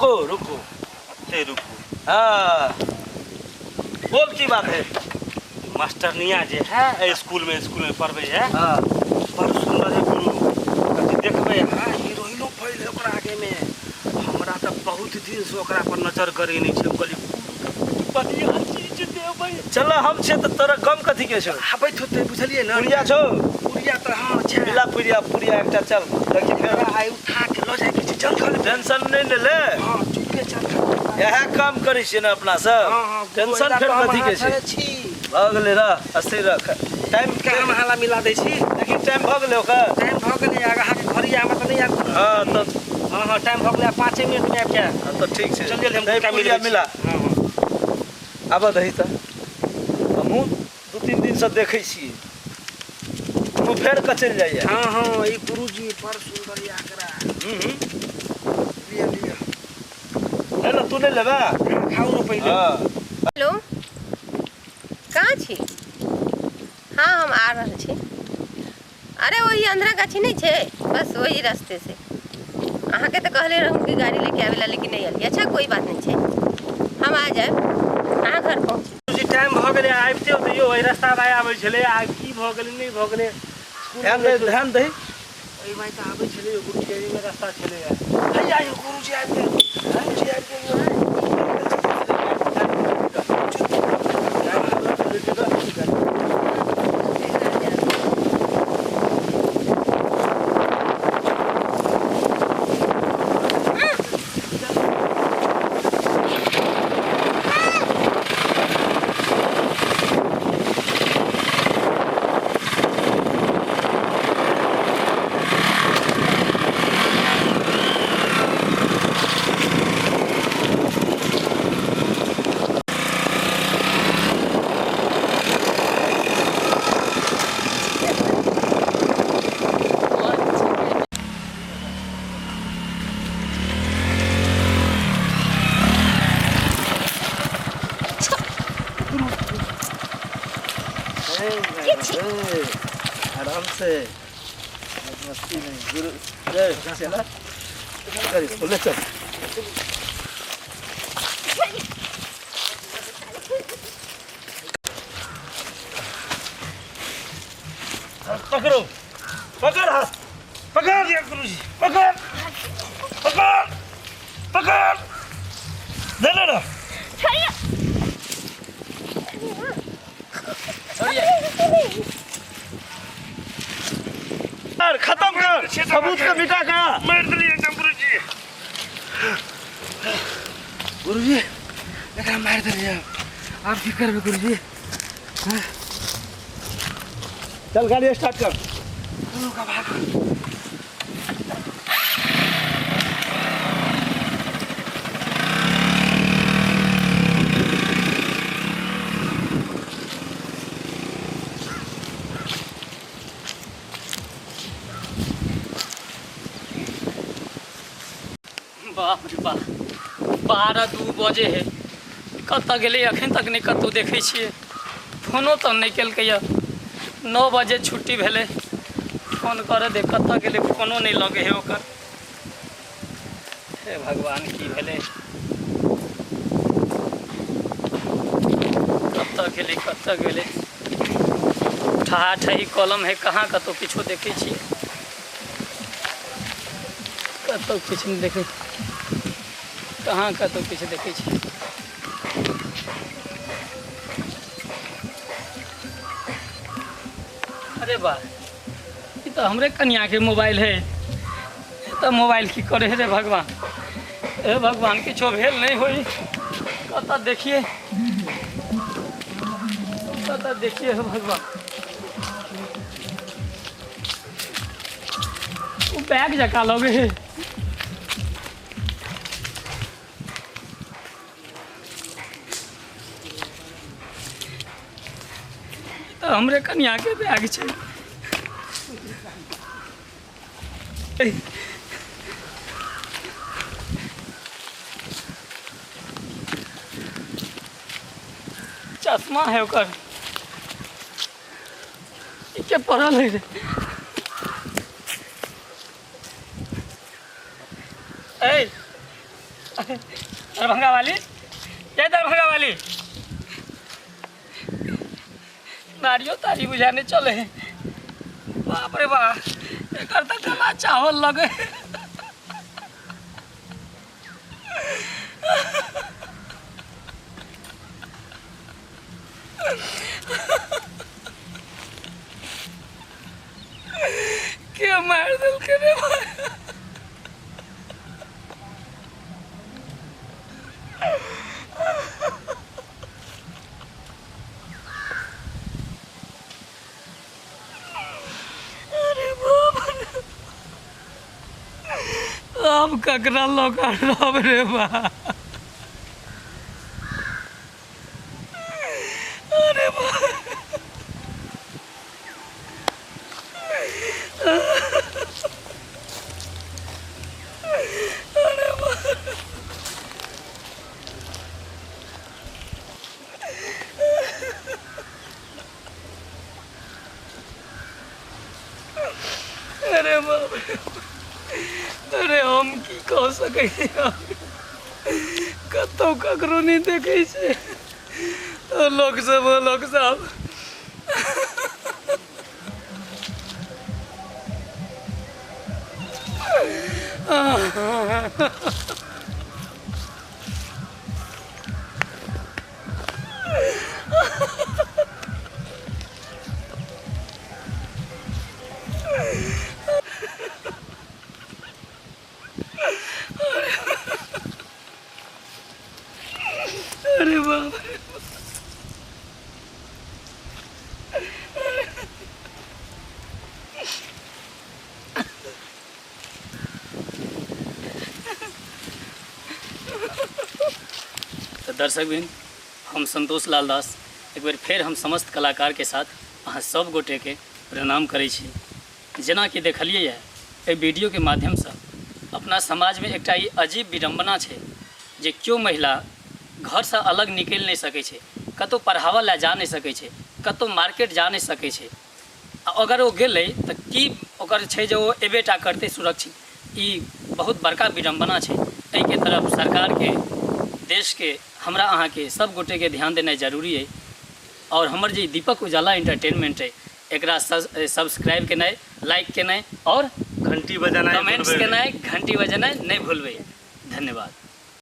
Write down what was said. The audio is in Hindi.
रुको रुको रुको। हाँ बोल की बात है। मास्टरनिया जे है स्कूल में पढ़बे है। हाँ बड़ सुंदर है गुरु। कथी देखबे हाँ हीरोइनो फैल ओकरा आगे में। हमरा तो बहुत दिन से ओकरा पर नजर करे नहीं छे। कहली बढ़िया चीज देबै। चलो हम छे तो तोरा कम कथी के छो। आबैत होते बुझलिए ना। पुरिया छो पुरिया तो हाँ छे। मिला पुरिया एकटा चल देखी फेर आई उठा के लो जाए के चल खा ले। टेंशन नहीं ले ले। हां चुपके चल। यह काम करी छे ना अपना सब। हां टेंशन फेर कथी के छे। भ गेलै रह अस्थिर रख। टाइम के हम हाला मिला दै छी। देखी टाइम भ गेलै ओकर। टाइम भ गेलै आगा के घरिया में तो नहीं आ। हां तो हां टाइम भ गेलै 5 मिनट में आब जा। हां तो ठीक छे। चलिए हम का मिला। हां आब दही त हमहू 2-3 दिन से देखै छी। तू फेर कचल जाइए। हां हां ई गुरुजी पर सुंदर याकरा। लिया है ना तू नहीं लेबा। खाऊ न पहले। हां हेलो कहाँ छी। हाँ हम आ रहे छी। अरे वही अंधरा गाछी नहीं छे बस वही रास्ते से। अहाँ के तो कहले रहूँ कि गाड़ी लेके आवेला लेकिन नहीं आली। अच्छा कोई बात नहीं छे हम आ जाए। अहाँ घर पहुँची गुरुजी टाइम भ गेलै आबिते हो यो ओइ रास्ता में आबै छले। आ की भ गेलै नहीं भ गेलै। ध्यान दही। ओइ माय त आबै छले गुरुजी में रास्ता छले। है आयो गुरुजी आबि गेल। गुरुजी आबि गेल। आराम से मस्ती नहीं गुरु चला बोले चल। पकड़ो पकड़ हाथ पकड़ दिया गुरुजी पकड़ पकड़ पकड़ दे लेना। यार खत्म कर सबूत का मिटा का मार दिली एकदम गुरुजी। गुरुजी एकरा मार दिली। आप की करबे गुरुजी। चल गाड़ी स्टार्ट कर। का भाग बाप रे बाप 12-2 बजे है कत गेलै अखन तक नहीं कतौ देखै छियै। फोनो तो नहीं केलकैया। 9 बजे छुट्टी भेलै फोन करे दे कत गेलै फोनो नहीं लगे है ओकर। हे भगवान की भेलै कत गेलै ठही कलम है कहाँ कतौ किछो देखै छियै। कतौ किछु नहीं देखे कहाँ कतौ किछु देखै छियै। अरे वाह ये तो हमरे कन्या के मोबाइल है। तो मोबाइल की करे रे भगवान। हे भगवान किछो भेल नहीं होई। कत देखिए हे भगवान। वो बैग जका लगे है। तो हमरे कन्या के बैग छे। चश्मा है ओकर के पड़ल है रे। ए दरभंगा वाली, ये दरभंगा वाली नारियो तारी बुझाने चले हैं। बाप रे बाप, एक तो कला चावल लगे। क्या मार दिल करे अब ककरा लौका रब रे बा। अरे बा अरे बा अरे बाप रे, अरे हम की कह सकै छी, कतौ ककरो नहीं देखै छै। लोक सब अरे बाप रे। तो दर्शक बिन, हम संतोष लाल दास एक बेर फेर हम समस्त कलाकार के साथ अहाँ सब गोटे के प्रणाम करै छी। जेना कि देखलिए एहि वीडियो के माध्यम से अपना समाज में एकटा ई अजीब विडम्बना छै जे क्यों महिला घर से अलग निकल नहीं सकै छै, कतौ पढ़ावा ला जा नहीं सकै छै, कतौ मार्केट जा नहीं सकै छै। अगर वो गेलै तऽ की ओकर छै जे वो एबेटा करतै सुरक्षित। ई बहुत बड़का विडम्बना छै। एहि के तरफ सरकार के, देश के, हमरा अहाँ के सब गोटे के ध्यान देना जरूरी है। और हमर जे दीपक उजाला एंटरटेनमेंट है एकरा सब्सक्राइब केनाइ, लाइक केनाइ और घंटी बजाना, कमेंट्स केनाइ, घंटी बजानाइ नहीं भूलबै। धन्यवाद।